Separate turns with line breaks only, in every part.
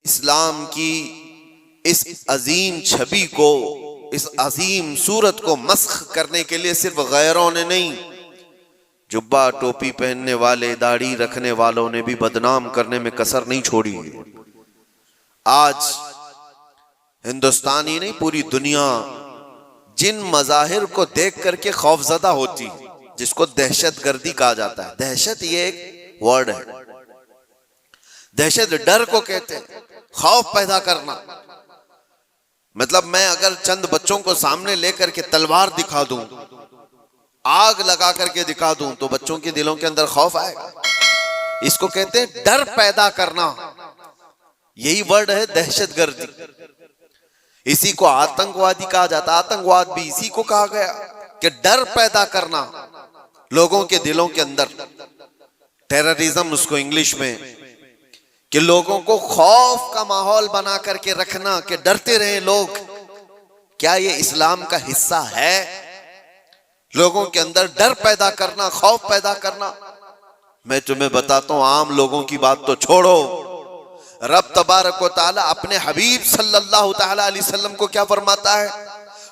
इस्लाम की इस अजीम छवि को, इस अजीम सूरत को मस्ख करने के लिए सिर्फ गैरों ने नहीं, जुब्बा टोपी पहनने वाले, दाढ़ी रखने वालों ने भी बदनाम करने में कसर नहीं छोड़ी है। आज हिंदुस्तान ही नहीं, पूरी दुनिया जिन मजाहिर को देख करके खौफजदा होती है, जिसको दहशतगर्दी कहा जाता है। दहशत ये एक वर्ड है, दहशत डर को कहते हैं, खौफ पैदा करना। मतलब मैं अगर चंद बच्चों को सामने लेकर के तलवार दिखा दूं, आग लगा करके दिखा दूं, तो बच्चों के दिलों के अंदर खौफ आएगा। इसको कहते हैं डर पैदा करना, यही वर्ड है दहशतगर्दी। इसी को आतंकवादी कहा जाता है। आतंकवाद भी इसी को कहा गया कि डर पैदा करना लोगों के दिलों के अंदर। टेररिज्म उसको इंग्लिश में, कि लोगों को खौफ का माहौल बना करके रखना, कि डरते रहे लोग। क्या ये इस्लाम का हिस्सा है? लोगों के अंदर डर पैदा करना, खौफ पैदा करना। मैं तुम्हें बताता हूं, आम लोगों की बात तो छोड़ो, रब तबारक व तआला अपने हबीब सल्लल्लाहु तआला अलैहि वसल्लम को क्या फरमाता है?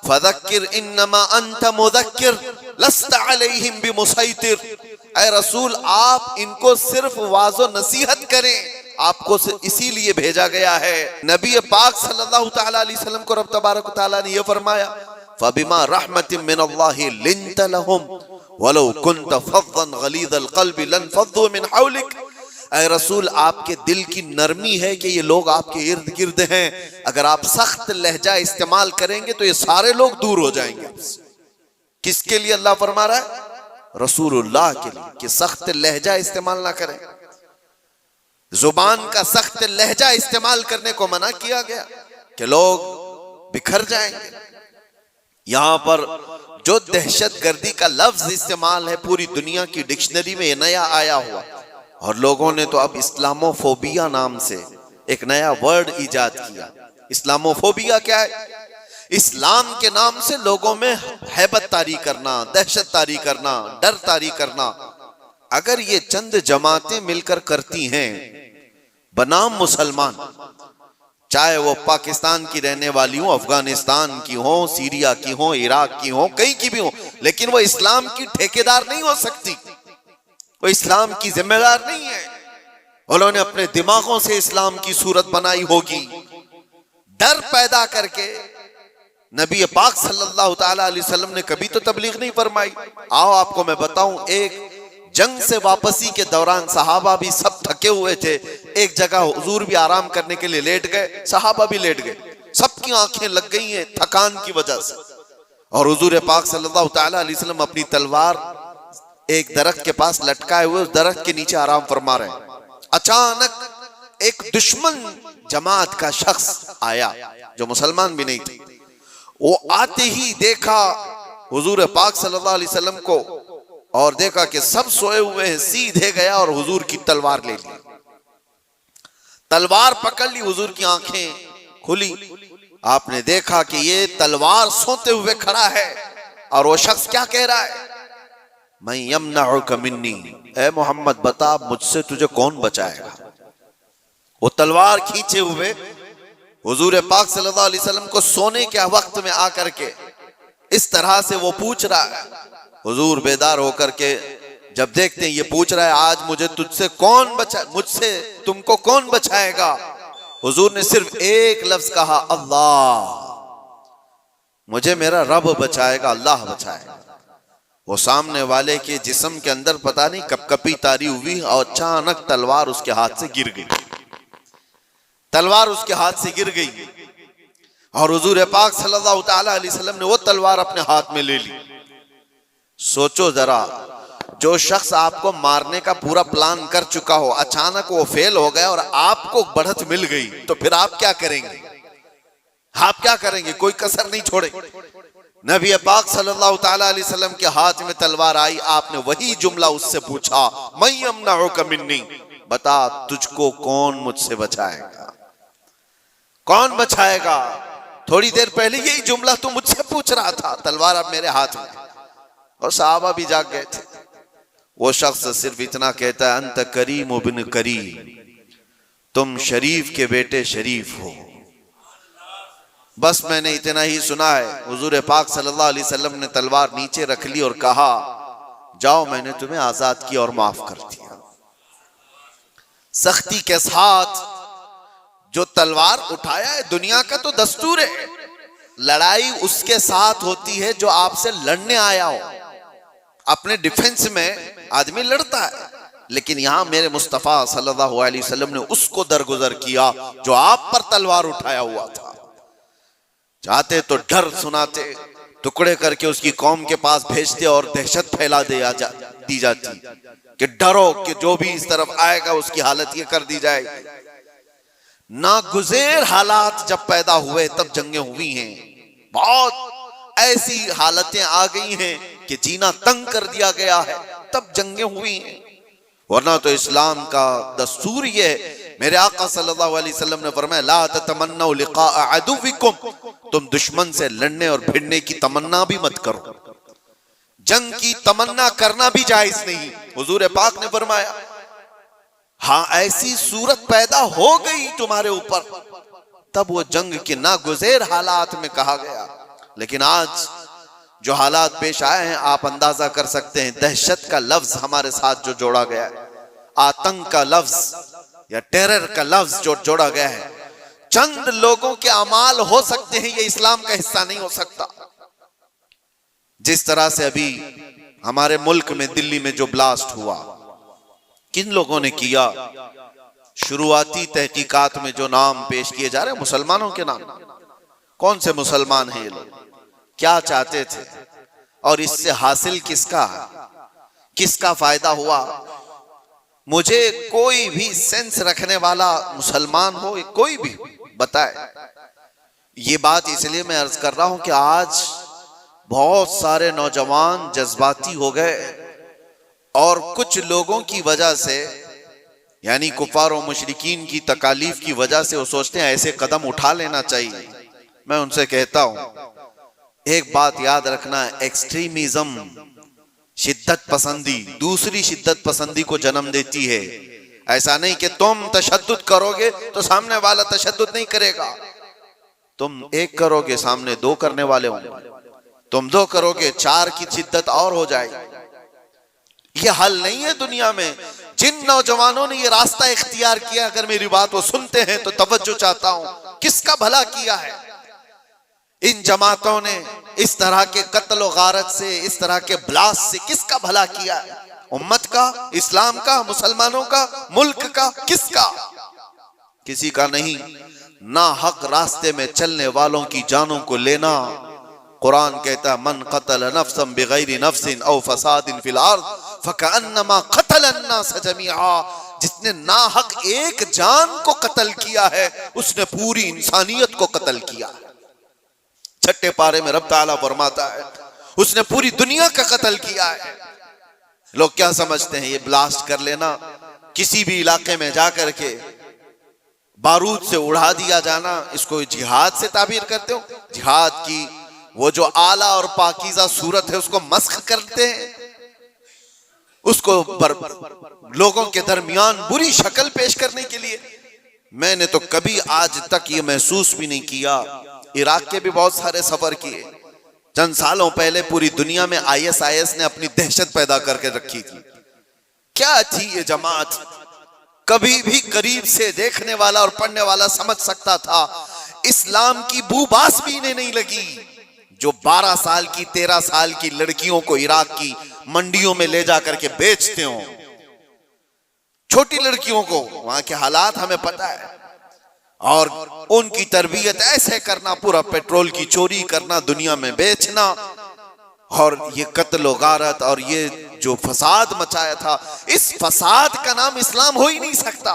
फज़क्किर इन्नमा अंत मुज़क्किर लस्ता अलैहिम बिमुसैतिर। ऐ रसूल, आप इनको सिर्फ वाज़ो नसीहत करें, आपको इसीलिए भेजा गया है। नबी पाक सल्लल्लाहु तआला अलैहि वसल्लम को रब तबारक व तआला ने यह फरमाया, फबिमा रहमतिन मिनल्लाहि लिंत लहुम वलौ कुंत फज़्ज़न गलीज़ल क़ल्बि लनफ़ज़्ज़ू मिन हौलिक। ऐ रसूल, आपके दिल की नरमी है कि ये लोग आपके इर्द गिर्द हैं। अगर आप सख्त लहजा इस्तेमाल करेंगे तो ये सारे लोग दूर हो जाएंगे। किसके लिए अल्लाह फरमा रहा है? रसूलुल्लाह के लिए, कि सख्त लहजा इस्तेमाल ना करें। जुबान का सख्त लहजा इस्तेमाल करने को मना किया गया कि लोग बिखर जाएंगे। यहां पर जो दहशतगर्दी का लफ्ज इस्तेमाल है, पूरी दुनिया की डिक्शनरी में नया आया हुआ, और लोगों ने तो अब इस्लामोफोबिया नाम से एक नया वर्ड इजाद किया। इस्लामोफोबिया क्या है? इस्लाम के नाम से लोगों में हैबत तारी करना, दहशत तारी करना, डर तारी करना। अगर ये चंद जमातें मिलकर करती हैं बनाम मुसलमान, चाहे वो पाकिस्तान की रहने वाली हो, अफगानिस्तान की हो, सीरिया की हो, इराक की हो, कहीं की भी हो, लेकिन वो इस्लाम की ठेकेदार नहीं हो सकती, वो इस्लाम की जिम्मेदार नहीं है। उन्होंने अपने दिमागों से इस्लाम की सूरत बनाई होगी, डर पैदा करके। नबी पाक सल्लल्लाहु तआला अलैहि वसल्लम ने कभी तो तबलीग नहीं फरमाई। आओ आपको मैं बताऊं, एक जंग से वापसी के दौरान सहाबा भी सब थके हुए थे। एक जगह हुजूर भी आराम करने के लिए लेट गए, सहाबा भी लेट गए, सबकी आंखें लग गई हैं थकान की वजह से। और हुजूर पाक सल्लल्लाहु तआला अलैहि वसल्लम अपनी तलवार एक दरख्त के पास लटकाए हुए उस दरख्त के नीचे आराम फरमा रहे हैं। अचानक एक दुश्मन जमात का शख्स आया जो मुसलमान भी नहीं थे। वो आते ही देखा हुजूर पाक सल्लल्लाहु अलैहि वसल्लम को, और देखा कि सब सोए हुए हैं, सीधे गया और हुजूर की तलवार ले ली। तलवार पकड़ ली, हुजूर की आंखें खुली। आपने देखा कि ये तलवार सोते हुए खड़ा है, और वो शख्स क्या कह रहा है? मैं यमनउक मिन्नी, ऐ मोहम्मद बता मुझसे तुझे कौन बचाएगा। वो तलवार खींचे हुए हुजूर पाक सल्लल्लाहु अलैहि वसल्लम को सोने के वक्त में आकर के इस तरह से वो पूछ रहा है। हुजूर बेदार होकर के जब देखते हैं ये पूछ रहा है, आज मुझे तुझसे कौन बचा, मुझसे तुमको कौन बचाएगा? हुजूर ने सिर्फ एक लफ्ज कहा, अल्लाह, मुझे मेरा रब बचाएगा, अल्लाह बचाएगा। वो सामने वाले के जिस्म के अंदर पता नहीं कपकपी तारी हुई, और अचानक तलवार उसके हाथ से गिर गई। तलवार उसके हाथ से गिर गई, और हुजूर पाक सल्लल्लाहु तआला अलैहि वसल्लम ने वो तलवार अपने हाथ में ले ली। सोचो जरा, जो शख्स आपको मारने का पूरा प्लान कर चुका हो, अचानक वो फेल हो गया और आपको बढ़त मिल गई, तो फिर आप क्या करेंगे? आप क्या करेंगे? कोई कसर नहीं छोड़े। नबी पाक सल्लल्लाहु तआला अलैहि वसल्लम के हाथ में तलवार आई, आपने वही जुमला उससे पूछा, मैं यमनउक मिन्नी, बता तुझको कौन मुझसे बचाएगा, कौन बचाएगा? थोड़ी देर पहले यही जुमला तू मुझसे पूछ रहा था, तलवार अब मेरे हाथ में। और सहाबा भी जाग गए थे। वो शख्स सिर्फ इतना कहता है, अंत करीम बिन करीम, तुम शरीफ के बेटे शरीफ हो। बस मैंने इतना ही सुना है, हुजूर पाक सल्लल्लाहु अलैहि वसल्लम ने तलवार नीचे रख ली और कहा, जाओ मैंने तुम्हें आजाद किया और माफ कर दिया। सख्ती के साथ जो तलवार उठाया है, दुनिया का तो दस्तूर है, लड़ाई उसके साथ होती है जो आपसे लड़ने आया हो। अपने डिफेंस में आदमी लड़ता है, लेकिन यहां मेरे मुस्तफा सल्लल्लाहु अलैहि वसल्लम ने उसको दरगुजर किया जो आप पर तलवार उठाया हुआ था। चाहते तो डर सुनाते, टुकड़े करके उसकी कौम के पास भेजते और दहशत फैला दी जाती कि डरो कि जो भी इस तरफ आएगा उसकी हालत ये कर दी जाएगी। नागुज़ेर हालात जब पैदा हुए तब जंगें हुई हैं, बहुत ऐसी हालतें आ गई हैं कि जीना तंग कर दिया गया है, तब जंगें हुई हैं। वरना तो इस्लाम का दस्तूर ये है, मेरे आका सल्लल्लाहु अलैहि वसल्लम ने फरमाया, ला ततमन्नौ लिक़ाअ अदुविकुम, तुम दुश्मन से लड़ने और भिड़ने की तमन्ना भी मत करो। जंग की तमन्ना करना भी जायज नहीं। हुजूर पाक ने फरमाया, हाँ ऐसी सूरत पैदा हो गई तुम्हारे ऊपर, तब वो जंग के नागुज़ेर हालात में कहा गया। लेकिन आज जो हालात पेश आए हैं, आप अंदाजा कर सकते हैं। दहशत का लफ्ज हमारे साथ जो जोड़ा गया है, आतंक का लफ्ज या टेरर का लफ्ज जो जोड़ा गया है, चंद लोगों के अमाल हो सकते हैं, ये इस्लाम का हिस्सा नहीं हो सकता। जिस तरह से अभी हमारे मुल्क में दिल्ली में जो ब्लास्ट हुआ, किन लोगों ने किया? शुरुआती तहकीकात में जो नाम पेश किए जा रहे हैं मुसलमानों के नाम। कौन से मुसलमान हैं ये लोग? क्या चाहते थे और इससे हासिल किसका फायदा हुआ? मुझे कोई भी सेंस रखने वाला मुसलमान हो, कोई भी बताए। ये बात इसलिए मैं अर्ज कर रहा हूं कि आज बहुत सारे नौजवान जज्बाती हो गए और कुछ लोगों की वजह से, यानी कुफार और मुशरिकीन की तकालीफ की वजह से वो सोचते हैं ऐसे कदम उठा लेना चाहिए। मैं उनसे कहता हूं, एक बात याद रखना, एक्सट्रीमिज्म, शिद्दत पसंदी दूसरी शिद्दत पसंदी को जन्म देती है। ऐसा नहीं कि तुम तशद्दुद करोगे तो सामने वाला तशद्दुद नहीं करेगा, तुम एक करोगे सामने दो करने वाले होंगे, तुम दो करोगे चार की शिद्दत और हो जाएगी। ये हल नहीं है दुनिया में। जिन नौजवानों ने ये रास्ता इख्तियार किया, अगर मेरी बात वो सुनते हैं तो तवज्जो चाहता हूं, किसका भला किया है इन जमातों ने? इस तरह के कत्ल और गारत से, इस तरह के ब्लास्ट से किसका भला किया है? उम्मत का, इस्लाम का, मुसलमानों का, मुल्क का, किसका? किसी का नहीं। ना हक रास्ते में चलने वालों की जानों को लेना। कुरान कहता है, मन क़तल नफ्सन बिगैरि नफ्सिन औ फसादिन फिल अर्द फकअन्नमा क़तल अन्नास जमीआ। जिसने ना हक एक जान को कत्ल किया है, उसने पूरी इंसानियत को कत्ल किया है। छठे पारे में रब ताला फरमाता है, उसने पूरी दुनिया का कत्ल किया है। लोग क्या समझते हैं, ये ब्लास्ट कर लेना, किसी भी इलाके में जाकर के बारूद से उड़ा दिया जाना, इसको जिहाद से ताबीर करते हो? जिहाद की वो जो आला और पाकीज़ा सूरत है उसको मस्ख करते हैं, उसको लोगों के दरमियान बुरी शक्ल पेश करने के लिए। मैंने तो कभी आज तक ये महसूस भी नहीं किया। इराक के भी बहुत सारे सफर किए। चंद सालों पहले पूरी दुनिया में ISIS ने अपनी दहशत पैदा करके रखी थी। क्या थी ये जमात? कभी भी करीब से देखने वाला और पढ़ने वाला समझ सकता था, इस्लाम की बूबास भी इन्हें नहीं लगी। जो 12 साल की 13 साल की लड़कियों को इराक की मंडियों में ले जाकर के बेचते हो, छोटी लड़कियों को, वहां के हालात हमें पता है, और उनकी तरबियत ऐसे करना, पूरा पेट्रोल की चोरी करना, दुनिया में बेचना, और ये कत्ल गारत और ये जो फसाद मचाया था, इस फसाद का नाम इस्लाम हो ही नहीं सकता।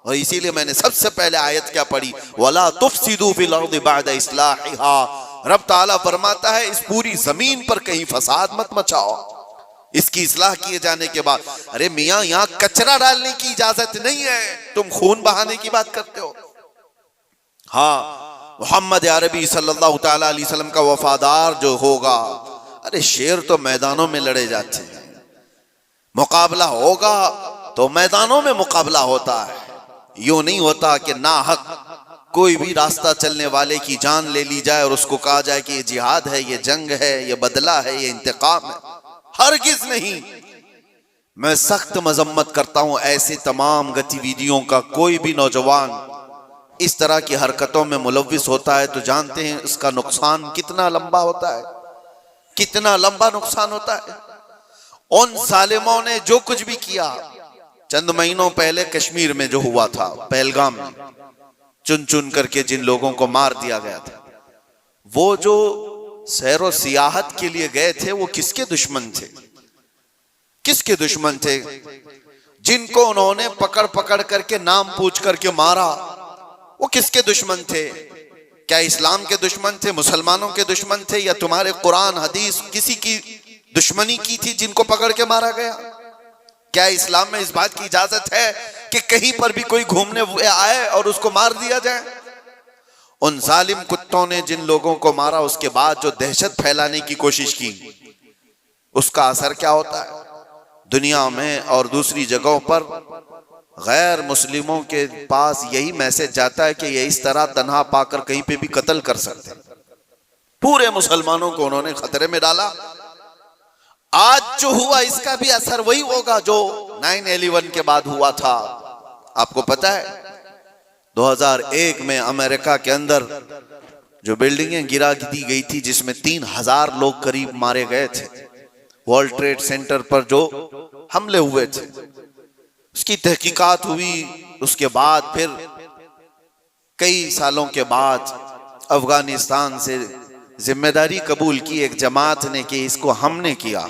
और इसीलिए मैंने सबसे पहले आयत क्या पढ़ी, वला तुफसिदू फिल अर्दि बअद इस्लाहिहा। रब ताला फरमाता है, इस पूरी जमीन पर कहीं फसाद मत मचाओ इसकी इस्लाह किए जाने के बाद। अरे मियां, यहां कचरा डालने की इजाजत नहीं है, तुम खून बहाने की बात करते हो। हाँ, मोहम्मद अरबी सल्लल्लाहु ताला अलैहि वसल्लम का वफादार जो होगा, अरे शेर तो मैदानों में लड़े जाते हैं, मुकाबला होगा तो मैदानों में मुकाबला होता है। यूं नहीं होता कि नाहक कोई भी रास्ता चलने वाले की जान ले ली जाए और उसको कहा जाए कि ये जिहाद है, ये जंग है, ये बदला है, ये इंतकाम है। हरगिज नहीं। मैं सख्त मजम्मत करता हूं ऐसे तमाम गतिविधियों का। कोई भी नौजवान इस तरह की हरकतों में मुलव्विस होता है तो जानते हैं इसका नुकसान कितना लंबा होता है, कितना लंबा नुकसान होता है। उन जालिमों ने जो कुछ भी किया, चंद महीनों पहले कश्मीर में जो हुआ था, पहलगाम में चुन चुन करके जिन लोगों को मार दिया गया था, वो जो सैरो सियाहत के लिए गए थे वो किसके दुश्मन थे? किसके दुश्मन थे? जिनको उन्होंने पकड़ पकड़ करके नाम पूछ करके मारा, वो किसके दुश्मन थे? क्या इस्लाम के दुश्मन थे, मुसलमानों के दुश्मन थे, या तुम्हारे कुरान हदीस किसी की दुश्मनी की थी जिनको पकड़ के मारा गया? क्या इस्लाम में इस बात की इजाजत है कि कहीं पर भी कोई घूमने आए और उसको मार दिया जाए? उन जालिम कुत्तों ने जिन लोगों को मारा, उसके बाद जो दहशत फैलाने की कोशिश की, उसका असर क्या होता है? दुनिया में और दूसरी जगहों पर गैर मुस्लिमों के पास यही मैसेज जाता है कि ये इस तरह तन्हा पाकर कहीं पे भी कत्ल कर सकते हैं। पूरे मुसलमानों को उन्होंने खतरे में डाला। आज जो हुआ इसका भी असर वही होगा जो 9/11 के बाद हुआ था। आपको पता है 2001 में अमेरिका के अंदर जो बिल्डिंगें गिरा दी गई थी जिसमें 3000 लोग करीब मारे गए थे, वर्ल्ड ट्रेड सेंटर पर जो हमले हुए थे, उसकी तहकीकात हुई। उसके बाद फिर कई सालों के बाद अफगानिस्तान से जिम्मेदारी कबूल की एक जमात ने कि इसको हमने किया,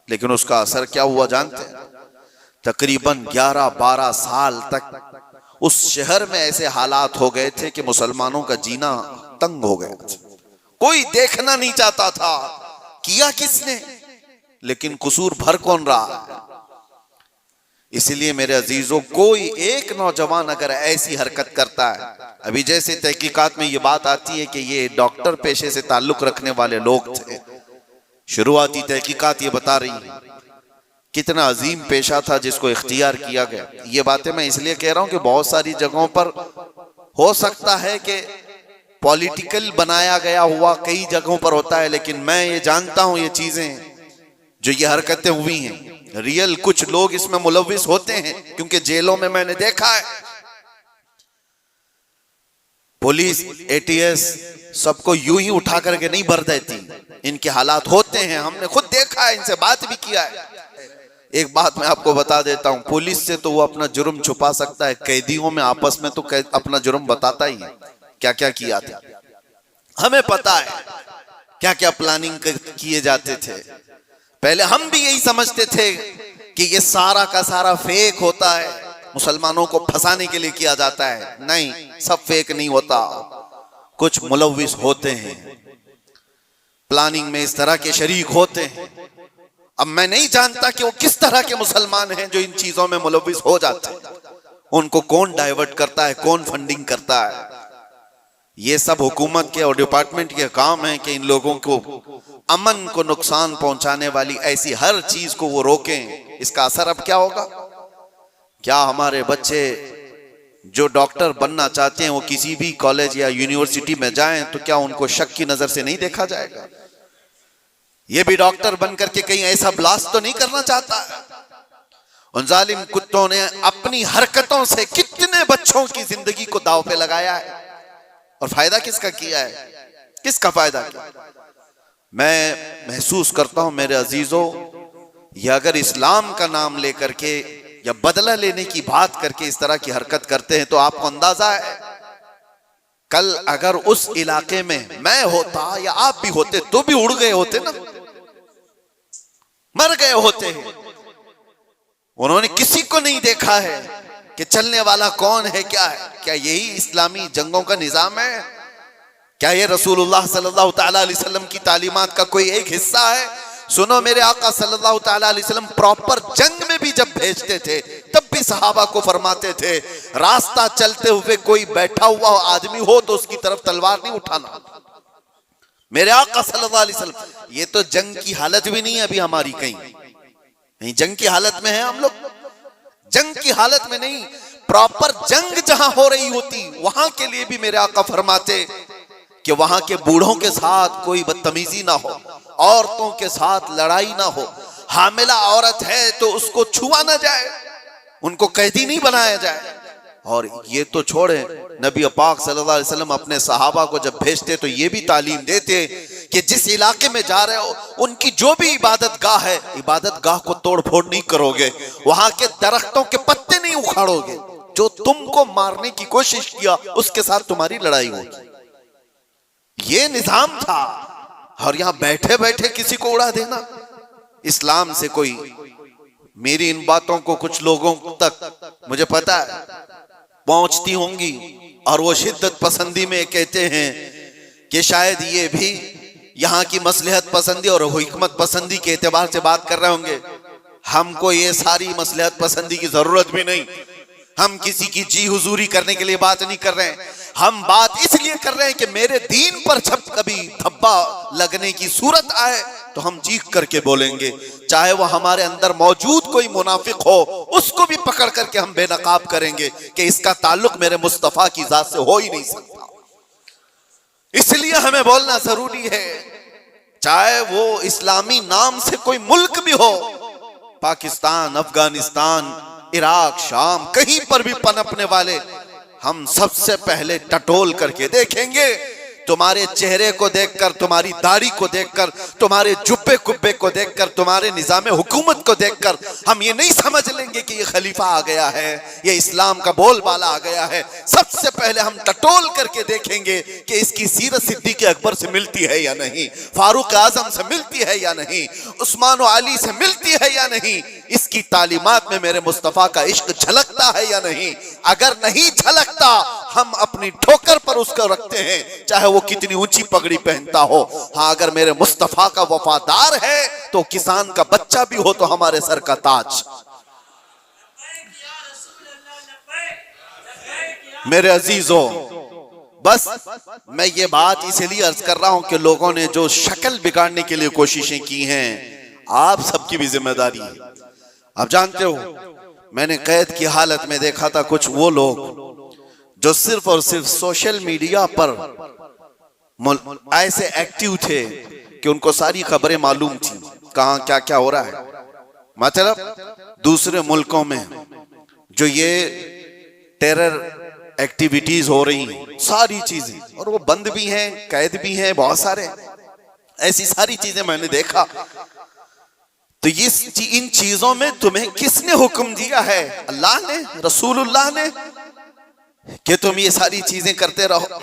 लेकिन उसका असर क्या हुआ जानते हैं? तकरीबन 11-12 साल तक उस शहर में ऐसे हालात हो गए थे कि मुसलमानों का जीना तंग हो गया था। कोई देखना नहीं चाहता था किया किसने, लेकिन कसूर भर कौन रहा है? इसलिए मेरे अजीजों, कोई एक नौजवान अगर ऐसी हरकत करता है, अभी जैसे तहकीकात में ये बात आती है कि ये डॉक्टर पेशे से ताल्लुक रखने वाले लोग थे, शुरुआती तहकीकात ये बता रही है कितना अजीम पेशा था जिसको इख्तियार किया गया। ये बातें मैं इसलिए कह रहा हूं कि बहुत सारी जगहों पर हो सकता है कि पॉलिटिकल बनाया गया हुआ कई जगहों पर होता है, लेकिन मैं ये जानता हूं ये चीजें जो ये हरकतें हुई हैं, रियल कुछ लोग इसमें मुलव्विस होते हैं, क्योंकि जेलों में मैंने देखा है पुलिस एटीएस सबको यूं ही उठा करके नहीं भर देती, इनके हालात होते हैं, हमने खुद देखा है, इनसे बात भी किया है। एक बात मैं आपको बता देता हूं, पुलिस से तो वो अपना जुर्म छुपा सकता है, कैदियों में आपस में तो अपना जुर्म बताता ही है। क्या क्या किया था हमें पता है, क्या क्या प्लानिंग किए जाते थे। पहले हम भी यही समझते थे कि ये सारा का सारा फेक होता है, मुसलमानों को फंसाने के लिए किया जाता है। नहीं, सब फेक नहीं होता, कुछ मुलव्विस होते हैं, प्लानिंग में इस तरह के शरीक होते हैं। अब मैं नहीं जानता कि वो किस तरह के मुसलमान हैं जो इन चीजों में मुलव्विस हो जाते हैं, उनको कौन डाइवर्ट करता है, कौन फंडिंग करता है। ये सब हुकूमत के और डिपार्टमेंट के काम है कि इन लोगों को अमन को नुकसान पहुंचाने वाली ऐसी हर चीज को वो रोकें। इसका असर अब क्या होगा? क्या हमारे बच्चे जो डॉक्टर बनना चाहते हैं वो किसी भी कॉलेज या यूनिवर्सिटी में जाएं तो क्या उनको शक की नजर से नहीं देखा जाएगा? ये भी डॉक्टर बनकर के कहीं ऐसा ब्लास्ट तो नहीं करना चाहता? उन जालिम कुत्तों ने अपनी हरकतों से कितने बच्चों की जिंदगी को दांव पे लगाया है, और फायदा किसका किया है? किसका फायदा किया? मैं महसूस करता हूं मेरे अजीजों, ये अगर इस्लाम का नाम लेकर के या बदला लेने की बात करके इस तरह की हरकत करते हैं तो आपको अंदाजा है कल अगर उस इलाके में मैं होता या आप भी होते तो भी उड़ गए होते ना, मर गए होते हैं। उन्होंने किसी को नहीं देखा है कि चलने वाला कौन है, क्या है। क्या यही इस्लामी जंगों का निजाम है? क्या ये रसूलुल्लाह सल्लल्लाहु तआला अलैहि वसल्लम की तालीमात का कोई एक हिस्सा है? सुनो, मेरे आका सल्लल्लाहु तआला अलैहि वसल्लम प्रॉपर जंग में भी जब भेजते थे तब भी सहाबा को फरमाते थे, रास्ता चलते हुए कोई बैठा हुआ आदमी हो तो उसकी तरफ तलवार नहीं उठाना। मेरे आका सल्लल्लाहु अलैहि वसल्लम, ये तो जंग की हालत भी नहीं है अभी हमारी, कहीं जंग की हालत में है हम लोग, जंग की हालत में नहीं। प्रॉपर जंग जहां हो रही होती वहां के लिए भी मेरे आका फरमाते कि वहां के बूढ़ों के साथ कोई बदतमीजी ना हो, औरतों के साथ लड़ाई ना हो, हामिला औरत है तो उसको छुआ ना जाए, उनको कैदी नहीं बनाया जाए। और ये तो छोड़े, नबी पाक सल्लल्लाहु अलैहि वसल्लम अपने सहाबा को जब भेजते तो ये भी तालीम देते कि जिस इलाके में जा रहे हो उनकी जो भी इबादत गाह है, इबादत गाह को तोड़ फोड़ नहीं करोगे, वहां के दरख्तों के पत्ते नहीं उखाड़ोगे, जो तुमको मारने की कोशिश किया उसके साथ तुम्हारी लड़ाई होगी। ये निजाम था। और यहां बैठे बैठे किसी को उड़ा देना, इस्लाम से कोई, मेरी इन बातों को कुछ लोगों तक मुझे पता है पहुंचती होंगी और वो शिद्दत पसंदी में कहते हैं कि शायद ये भी यहाँ की मसलहत पसंदी और हिकमत पसंदी के एतबार से बात कर रहे होंगे। हमको ये सारी मसलहत पसंदी की जरूरत भी नहीं, हम किसी की जी हुजूरी करने के लिए बात नहीं कर रहे हैं, हम बात इसलिए कर रहे हैं कि मेरे दीन पर जब कभी धब्बा लगने की सूरत आए तो हम चीख करके बोलेंगे, चाहे वो हमारे अंदर मौजूद कोई मुनाफिक हो उसको भी पकड़ करके हम बेनकाब करेंगे कि इसका ताल्लुक मेरे मुस्तफा की जात से हो ही नहीं सकता। इसलिए हमें बोलना जरूरी है, चाहे वो इस्लामी नाम से कोई मुल्क भी हो, पाकिस्तान, अफगानिस्तान, इराक, शाम, कहीं पर भी पनपने वाले, हम सबसे पहले टटोल करके देखेंगे। तुम्हारे चेहरे को देखकर, तुम्हारी दाढ़ी को देखकर, तुम्हारे जुब्बे कुब्बे को देखकर, तुम्हारे निजाम हुकूमत को देखकर हम ये नहीं समझ लेंगे कि ये खलीफा आ गया है, ये इस्लाम का बोलबाला आ गया है। सबसे पहले हम टटोल करके देखेंगे कि इसकी सीरत सिद्दीक़ अकबर से मिलती है या नहीं, फारूक आजम से मिलती है या नहीं, उस्मान और अली से मिलती है या नहीं, इसकी तालीमात में मेरे मुस्तफा का इश्क झलकता है या नहीं। अगर नहीं झलकता हम अपनी ठोकर पर उसको रखते हैं, चाहे वो कितनी ऊंची पगड़ी पहनता हो। हाँ, अगर मेरे मुस्तफा का वफादार है तो किसान का बच्चा भी हो तो हमारे सर का ताज। मेरे अजीजों, बस मैं ये बात इसलिए अर्ज कर रहा हूं कि लोगों ने जो शक्ल बिगाड़ने के लिए कोशिशें की हैं, आप सबकी भी जिम्मेदारी है। आप जानते हो, मैंने कैद की हालत में देखा था कुछ वो लोग जो सिर्फ और सिर्फ सोशल मीडिया पर ऐसे एक्टिव थे कि उनको सारी खबरें मालूम थी, कहां क्या क्या हो रहा है। मतलब दूसरे मुल्कों में जो ये टेरर एक्टिविटीज हो रही हैं, सारी चीजें, और वो बंद भी हैं, कैद भी हैं, बहुत सारे ऐसी सारी चीजें मैंने देखा। तो इन चीजों में तुम्हें किसने हुक्म दिया है? अल्लाह ने, रसूलुल्लाह ने, कि तुम ये सारी चीजें करते रहो।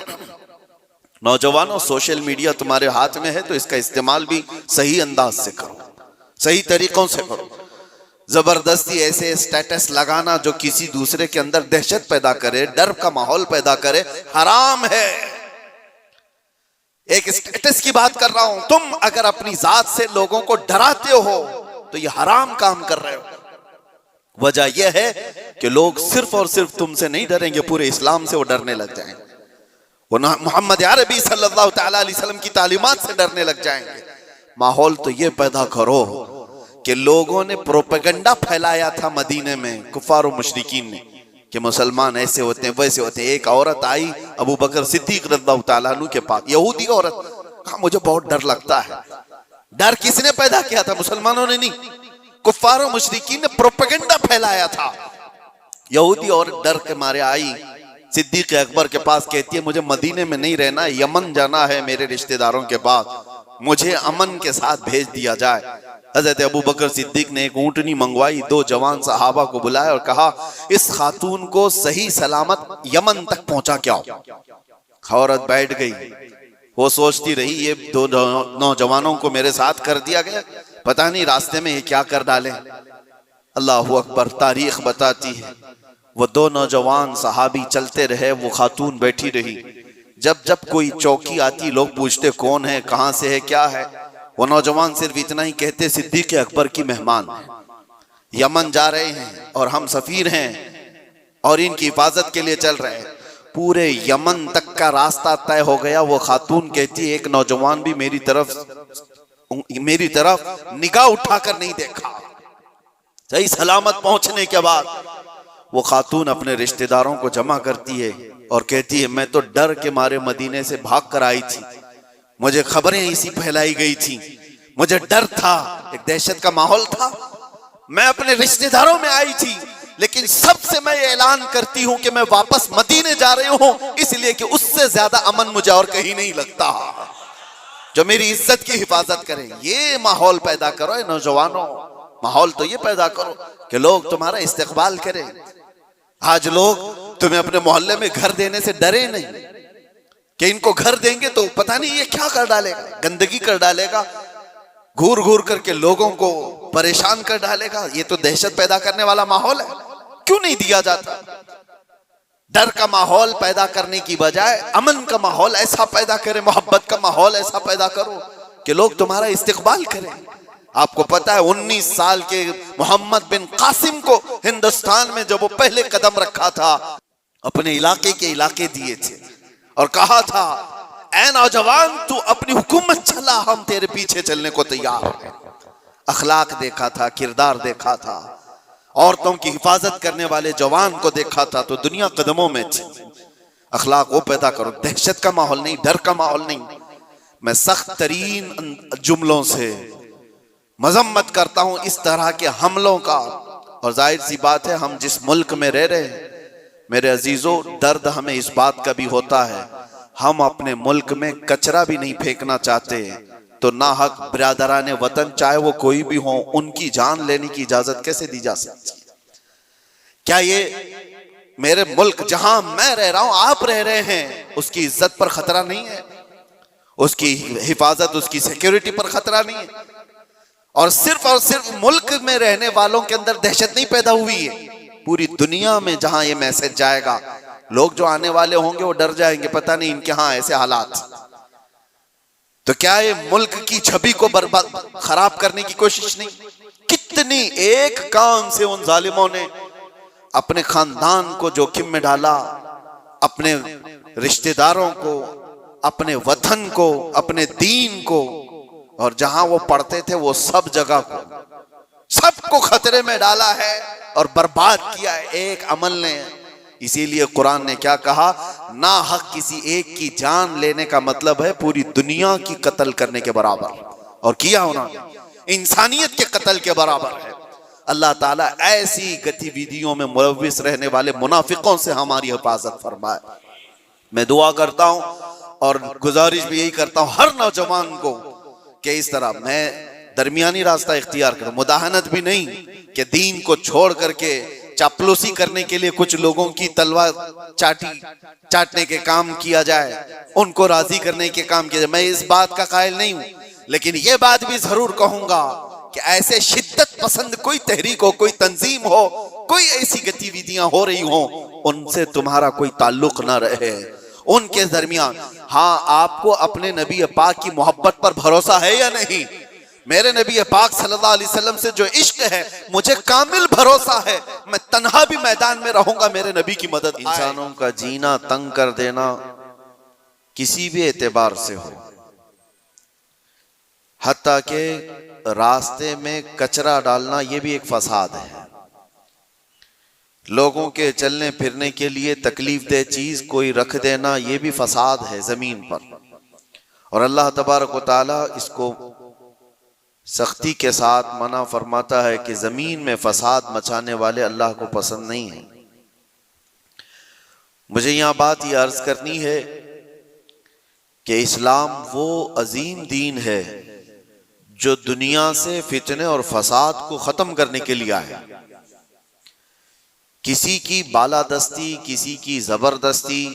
नौजवानों, सोशल मीडिया तुम्हारे हाथ में है तो इसका इस्तेमाल भी सही अंदाज से करो, सही तरीकों से करो। जबरदस्ती ऐसे स्टेटस लगाना जो किसी दूसरे के अंदर दहशत पैदा करे, डर का माहौल पैदा करे, हराम है। एक स्टेटस की बात कर रहा हूं, तुम अगर अपनी जात से लोगों को डराते हो तो ये हराम काम कर रहे हो। वजह यह है कि लोग सिर्फ और सिर्फ तुमसे नहीं डरेंगे, पूरे इस्लाम से वो डरने लग जाएंगे, वो मोहम्मद अरबी सल्लल्लाहु तआला अलैहि वसल्लम की तालीमात से डरने लग जाएंगे। माहौल तो ये पैदा करो कि लोगों ने प्रोपेगेंडा फैलाया था मदीने में, कुफार और मुशरिकीन ने, कि मुसलमान ऐसे होते हैं, वैसे होते हैं। एक औरत आई अबू बकर सिद्दीक रज़ियल्लाहु तआला अन्हु के पास, यहूदी औरत, कहा मुझे बहुत डर लगता है। डर किसने पैदा किया था? मुसलमानों ने नहीं, कुफार और मुशरिकीन ने प्रोपेगेंडा फैलाया था। यहूदी औरत डर के मारे आई सिद्दीक अकबर के पास, कहती है मुझे मदीने में नहीं रहना, यमन जाना है मेरे रिश्तेदारों के पास, मुझे अमन के साथ भेज दिया जाए। हजरत अबू बकर सिद्दीक ने एक ऊंटनी मंगवाई, 2 जवान सहाबा को बुलाया और कहा इस खातून को सही सलामत यमन तक पहुंचा के आओ। औरत बैठ गई, वो सोचती रही ये 2 नौजवानों को मेरे साथ कर दिया गया, पता नहीं रास्ते में ये क्या कर डाले। अल्लाहु अकबर, तारीख बताती है वो 2 नौजवान सहाबी चलते रहे, वो खातून बैठी रही। जब जब कोई चौकी आती लोग पूछते कौन है, कहां से है, क्या है, वो नौजवान सिर्फ इतना ही कहते सिद्दीक अकबर की मेहमान, यमन जा रहे हैं और हम सफीर हैं और इनकी हिफाजत के लिए चल रहे हैं। पूरे यमन तक का रास्ता तय हो गया। वो खातून कहती एक नौजवान भी मेरी तरफ निगाह उठाकर नहीं देखा। सही सलामत पहुंचने के बाद वो खातून अपने रिश्तेदारों को जमा करती है और कहती है, मैं तो डर के मारे मदीने से भाग कर आई थी, मुझे खबरें इसी फैलाई गई थी, मुझे डर था, एक दहशत का माहौल था, मैं अपने रिश्तेदारों में आई थी, लेकिन सबसे मैं ये ऐलान करती हूं कि मैं वापस मदीने जा रही हूं, इसलिए कि उससे ज्यादा अमन मुझे और कहीं नहीं लगता जो मेरी इज्जत की हिफाजत करे। ये माहौल पैदा करो नौजवानों, माहौल तो ये पैदा करो कि लोग तुम्हारा इस्तेकबाल करें। आज लोग तुम्हें अपने मोहल्ले में घर देने से डरे नहीं कि इनको घर देंगे तो पता नहीं ये क्या कर डालेगा, गंदगी कर डालेगा, घूर घूर करके लोगों को परेशान कर डालेगा। ये तो दहशत पैदा करने वाला माहौल है, क्यों नहीं दिया जाता? डर का माहौल पैदा करने की बजाय अमन का माहौल ऐसा पैदा करें, मोहब्बत का माहौल ऐसा पैदा करो कि लोग तुम्हारा इस्तेकबाल करें। आपको पता है 19 साल के मोहम्मद बिन कासिम को हिंदुस्तान में जब वो पहले कदम रखा था, अपने इलाके के इलाके दिए थे और कहा था, ऐ नौजवान तू अपनी हुकूमत चला, हम तेरे पीछे चलने को तैयार हैं। अखलाक देखा था, किरदार देखा था, औरतों की हिफाजत करने वाले जवान को देखा था, तो दुनिया कदमों में थी। अखलाक वो पैदा करो, दहशत का माहौल नहीं, डर का माहौल नहीं। मैं सख्त तरीन जुमलों से मजम्मत करता हूं इस तरह के हमलों का, और जाहिर सी बात है हम जिस मुल्क में रह रहे हैं मेरे अजीजों, दर्द हमें इस बात का भी होता है, हम अपने मुल्क में कचरा भी नहीं फेंकना चाहते, तो नाहक बिरादराने वतन चाहे वो कोई भी हो, उनकी जान लेने की इजाजत कैसे दी जा सकती है? क्या ये मेरे मुल्क जहां मैं रह रहा हूं, आप रह रहे हैं, उसकी इज्जत पर खतरा नहीं है? उसकी हिफाजत, उसकी सिक्योरिटी पर खतरा नहीं है? और सिर्फ मुल्क में रहने वालों के अंदर दहशत नहीं पैदा हुई है, पूरी दुनिया में जहां ये मैसेज जाएगा, लोग जो आने वाले होंगे वो डर जाएंगे, पता नहीं इनके यहां ऐसे हालात। तो क्या ये मुल्क की छवि को बर्बाद खराब करने की कोशिश नहीं? कितनी एक काम से उन जालिमों ने अपने खानदान को जोखिम में डाला, अपने रिश्तेदारों को, अपने वतन को, अपने दीन को, और जहां वो पढ़ते थे वो सब जगह को, सबको खतरे में डाला है और बर्बाद किया है एक अमल ने। इसीलिए कुरान ने क्या कहा, ना हक किसी एक की जान लेने का मतलब है पूरी दुनिया की कत्ल करने के बराबर, और किया उन्होंने इंसानियत के कत्ल के बराबर है। अल्लाह ताला ऐसी गतिविधियों में मुलव्विस रहने वाले मुनाफिकों से हमारी हिफाजत फरमाए। मैं दुआ करता हूं और गुजारिश भी यही करता हूं हर नौजवान को कि इस तरह मैं दरमियानी रास्ता इख्तियार करूं, मुदाहनत भी नहीं कि दीन को छोड़ करके चापलूसी करने के लिए कुछ लोगों की तलवार चाटने के काम किया जाए, उनको राजी करने के काम किया जाए, मैं इस बात का कायल नहीं हूं। लेकिन यह बात भी जरूर कहूंगा कि ऐसे शिद्दत पसंद कोई तहरीक हो, कोई तंजीम हो, कोई ऐसी गतिविधियां हो रही हो, उनसे तुम्हारा कोई ताल्लुक ना रहे, उनके दरमियान। हाँ, आपको अपने नबी पाक की मोहब्बत पर भरोसा है या नहीं? मेरे नबी पाक सल्लल्लाहु अलैहि वसल्लम से जो इश्क है, मुझे कामिल भरोसा है, मैं तन्हा भी मैदान में रहूंगा, मेरे नबी की मदद। इंसानों का जीना तंग कर देना किसी भी एतबार से हो, हत्ता के रास्ते में कचरा डालना, यह भी एक फसाद है। लोगों के चलने फिरने के लिए तकलीफ दे चीज कोई रख देना, यह भी फसाद है जमीन पर, और अल्लाह तबारक व तआला इसको सख्ती के साथ मना फरमाता है कि जमीन में फसाद मचाने वाले अल्लाह को पसंद नहीं है। मुझे यहां बात यह अर्ज करनी है कि इस्लाम वो अजीम दीन है जो दुनिया से फितने और फसाद को खत्म करने के लिए आया। किसी की बालादस्ती, किसी की जबरदस्ती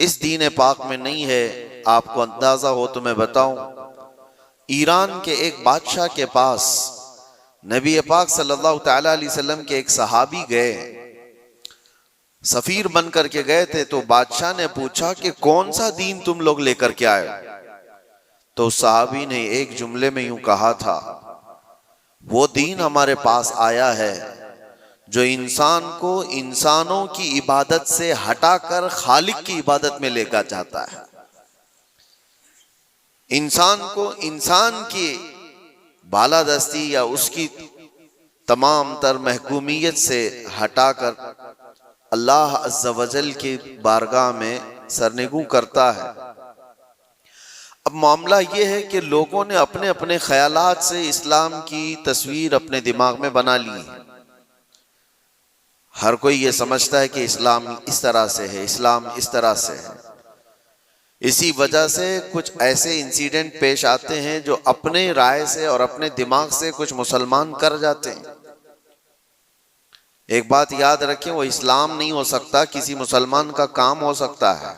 इस दीन पाक में नहीं है। आपको अंदाजा हो तो मैं बताऊं, ईरान के एक बादशाह के पास नबी पाक सल्लल्लाहु तआला अलैहि वसल्लम के एक सहाबी गए, सफीर बन करके गए थे। तो बादशाह ने पूछा कि कौन सा दीन तुम लोग लेकर के आए? तो सहाबी ने एक जुमले में यूं कहा था, वो दीन हमारे पास आया है जो इंसान को इंसानों की इबादत से हटाकर खालिक की इबादत में लेकर जाता है। इंसान को इंसान की बालादस्ती या उसकी तमाम तर महकूमियत से हटाकर अल्लाह अज़्ज़ा वजल की बारगाह में सरनिगू करता है। अब मामला ये है कि लोगों ने अपने अपने ख्यालात से इस्लाम की तस्वीर अपने दिमाग में बना ली है। हर कोई ये समझता है कि इस्लाम इस तरह से है, इस्लाम इस तरह से है। इसी वजह से कुछ ऐसे इंसिडेंट पेश आते हैं जो अपने राय से और अपने दिमाग से कुछ मुसलमान कर जाते हैं। एक बात याद रखें, वो इस्लाम नहीं हो सकता, किसी मुसलमान का काम हो सकता है।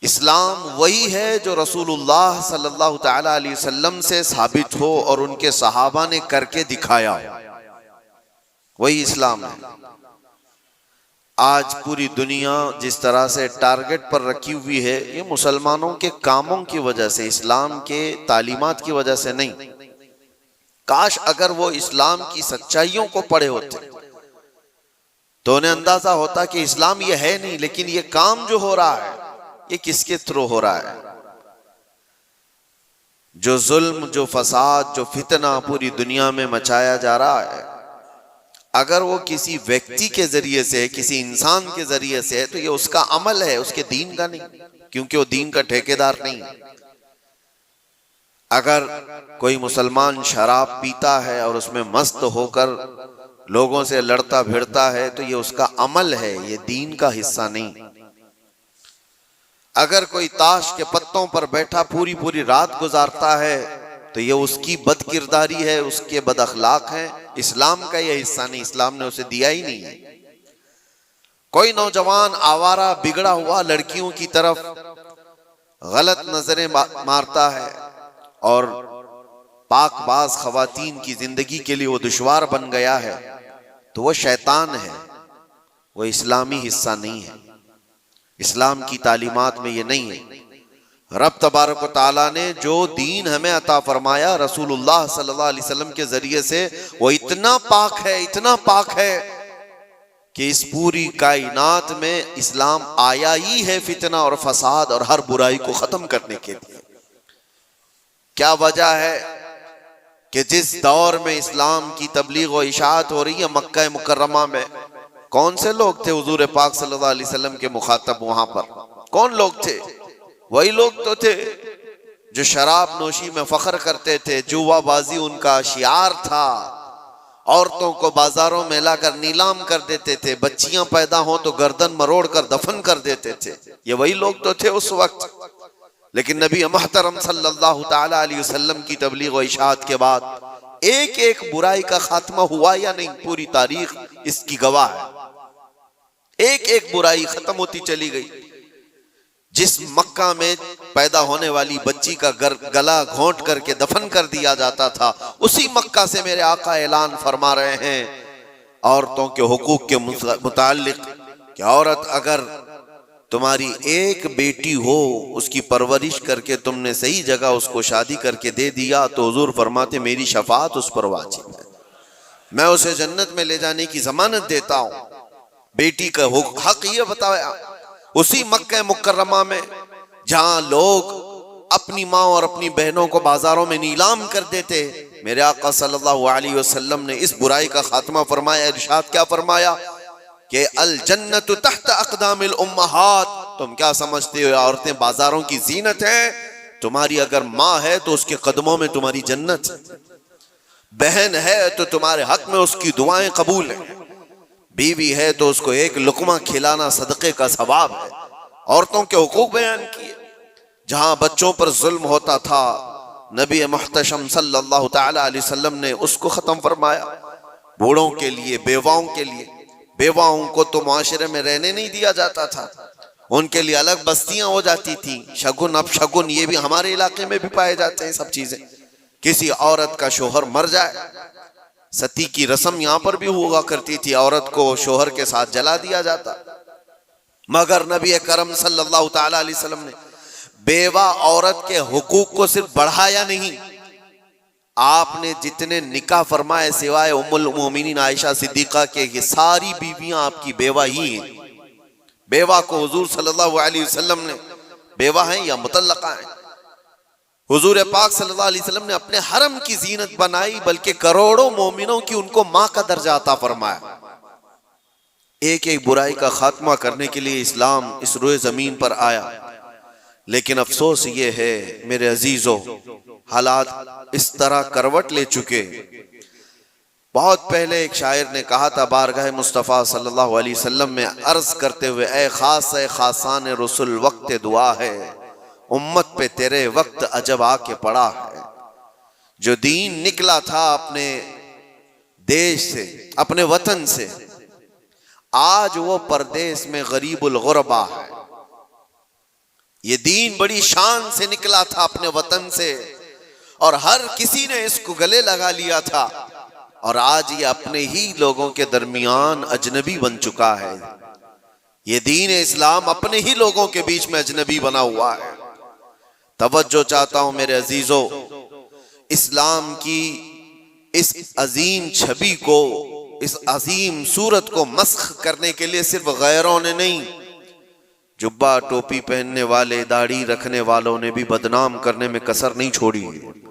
इस्लाम वही है जो रसूलुल्लाह सल्लल्लाहु तआला अलैहि वसल्लम से साबित हो और उनके सहाबा ने करके दिखाया, वही इस्लाम है। आज पूरी दुनिया जिस तरह से टारगेट पर रखी हुई है, ये मुसलमानों के कामों की वजह से, इस्लाम के तालीमात की वजह से नहीं। काश अगर वो इस्लाम की सच्चाइयों को पढ़े होते तो उन्हें अंदाजा होता कि इस्लाम ये है नहीं, लेकिन ये काम जो हो रहा है ये किसके थ्रू हो रहा है। जो जुल्म, जो फसाद, जो फितना पूरी दुनिया में मचाया जा रहा है, अगर वो किसी व्यक्ति के जरिए से है, किसी इंसान के जरिए से है, तो ये उसका अमल है, उसके दीन का नहीं, क्योंकि वो दीन का ठेकेदार नहीं है। अगर कोई मुसलमान शराब पीता है और उसमें मस्त होकर लोगों से लड़ता भिड़ता है, तो ये उसका अमल है, ये दीन का हिस्सा नहीं। अगर कोई ताश के पत्तों पर बैठा पूरी पूरी रात गुजारता है, तो ये उसकी बदकिरदारी है, उसके बद अखलाक है, इस्लाम का ये हिस्सा नहीं, इस्लाम ने उसे दिया ही नहीं है। कोई नौजवान आवारा बिगड़ा हुआ लड़कियों की तरफ गलत नजरें मारता है और पाकबाज खवातीन की जिंदगी के लिए वो दुश्वार बन गया है, तो वो शैतान है, वो इस्लामी हिस्सा नहीं है। इस्लाम की तालीमात में ये नहीं है। रब तबारक व तआला ने जो दीन हमें अता फरमाया रसूलुल्लाह सल्लल्लाहु अलैहि वसल्लम के जरिए से, वो इतना पाक है, इतना पाक है कि इस पूरी कायनात में इस्लाम आया ही है फितना और फसाद और हर बुराई को खत्म करने के लिए। क्या वजह है कि जिस दौर में इस्लाम की तबलीग व इशाअत हो रही है, मक्का मुकर्रमा में कौन से लोग थे हुजूर पाक सल्लल्लाहु अलैहि वसल्लम के मुखातब? वहां पर कौन लोग थे? वही लोग तो थे जो शराब नोशी में फख्र करते थे, जुआबाजी उनका शियार था, औरतों को बाजारों में लाकर नीलाम कर देते थे, बच्चियां पैदा हो तो गर्दन मरोड़ कर दफन कर देते थे। ये वही लोग तो थे उस वक्त। लेकिन नबी महतरम सल्लल्लाहु ताला अलैहि वसल्लम की तबलीग व इशाअत के बाद एक एक बुराई का खात्मा हुआ या नहीं, पूरी तारीख इसकी गवाह है। एक एक बुराई खत्म होती चली गई। जिस मक्का में पैदा होने वाली बच्ची का गला घोंट करके दफन कर दिया जाता था, उसी मक्का से मेरे आका ऐलान फरमा रहे हैं औरतों के हुकूक के मुताल्लिक कि औरत अगर तुम्हारी एक बेटी हो, उसकी परवरिश करके तुमने सही जगह उसको शादी करके दे दिया, तो हुजूर फरमाते मेरी शफाअत उस पर वाजिब है, मैं उसे जन्नत में ले जाने की जमानत देता हूं। बेटी का हक ये बताया उसी मक्का मुकर्रमा में जहां लोग अपनी माँ और अपनी बहनों को बाजारों में नीलाम कर देते, मेरे आका सल्लल्लाहु अलैहि वसल्लम ने इस बुराई का खात्मा फरमाया। इरशाद क्या फरमाया कि अल जन्नतु तहत अक़दामिल उम्महात। तुम क्या समझते हो औरतें बाजारों की जीनत है? तुम्हारी अगर माँ है तो उसके कदमों में तुम्हारी जन्नत है, बहन है तो तुम्हारे हक में उसकी दुआएं कबूल है, बीवी है तो उसको एक लुकमा खिलाना सदक़े का सवाब है। औरतों के हुकूक बयान किए। जहां बच्चों पर जुल्म होता था, नबी मुहतशम सल्लल्लाहु ताला अलैहि वसल्लम ने उसको खत्म फरमाया। बूढ़ों के लिए, बेवाओं के लिए, बेवाओं को तो मुआशरे में रहने नहीं दिया जाता था, उनके लिए अलग बस्तियां हो जाती थी। शगुन अब शगुन ये भी हमारे इलाके में भी पाए जाते हैं सब चीजें। किसी औरत का शोहर मर जाए, सती की रस्म यहां पर भी हुआ करती थी, औरत को शोहर के साथ जला दिया जाता। मगर नबी करम सल्लल्लाहु ताला अलैहि वसल्लम ने बेवा औरत के हुकूक को सिर्फ बढ़ाया नहीं, आपने जितने निकाह फरमाए सिवाय उम्मुल मोमिनीन आयशा सिद्दीका के, ये सारी बीवियां आपकी बेवा ही हैं। बेवा को हुजूर सल्लल्लाहु अलैहि वसल्लम ने बेवा हैं या मुतल्लका हैं, हुजूर पाक सल्लल्लाहु अलैहि वसल्लम ने अपने हरम की जीनत बनाई, बल्कि करोड़ों मोमिनों की उनको मां का दर्जा अता फरमाया। एक एक बुराई का खात्मा करने के लिए इस्लाम इस रोए जमीन पर आया। लेकिन अफसोस ये है मेरे अजीजों, हालात इस तरह करवट ले चुके। बहुत पहले एक शायर ने कहा था बारगाह मुस्तफ़ा सल्लल्लाहु अलैहि वसल्लम में अर्ज करते हुए, ए खासान रसूल वक्त दुआ है, उम्मत पे तेरे वक्त अजब आके पड़ा है। जो दीन निकला था अपने देश से, अपने वतन से, आज वो परदेश में गरीबुल गुरबा है। ये दीन बड़ी शान से निकला था अपने वतन से और हर किसी ने इसको गले लगा लिया था, और आज ये अपने ही लोगों के दरमियान अजनबी बन चुका है। ये दीन इस्लाम अपने ही लोगों के बीच में अजनबी बना हुआ है। तवज्जो चाहता हूं मेरे अजीजों, इस्लाम की इस अजीम छवि को, इस अजीम सूरत को मस्ख करने के लिए सिर्फ गैरों ने नहीं, जुब्बा टोपी पहनने वाले, दाढ़ी रखने वालों ने भी बदनाम करने में कसर नहीं छोड़ी है।